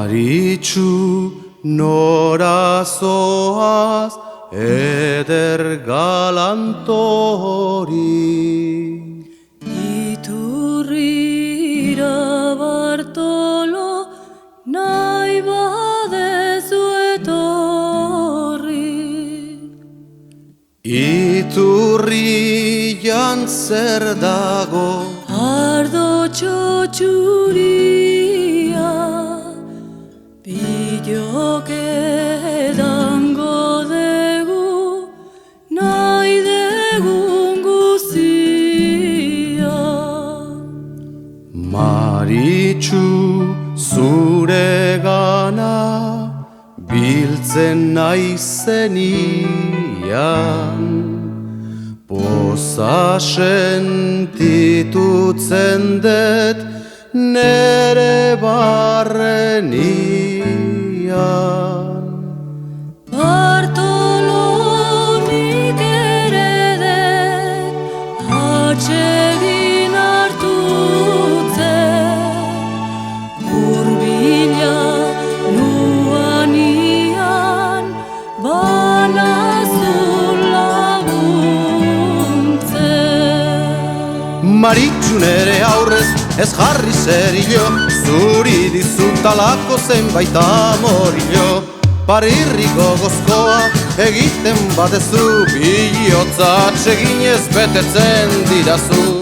Maritxu nora zoaz eder galantori. Iturrira Bartolo nahi badezu etorri. Iturrian zer dago Ardo txotxuria bilok edango dugu nahi degun guzia. Maritxu zure gana biltzen naizenian, poza sentitutzen dut nere barrenian. Bartolo nik ere dut atsegin hartutzen, hurbila nuanian banazu laguntzen. Maritxu nere aurrez ez jarri zerillo, zuri dizutalako zenbait amorillo. Parirriko gozkoa egiten batezu, bihotza atseginez betetzen dirazu.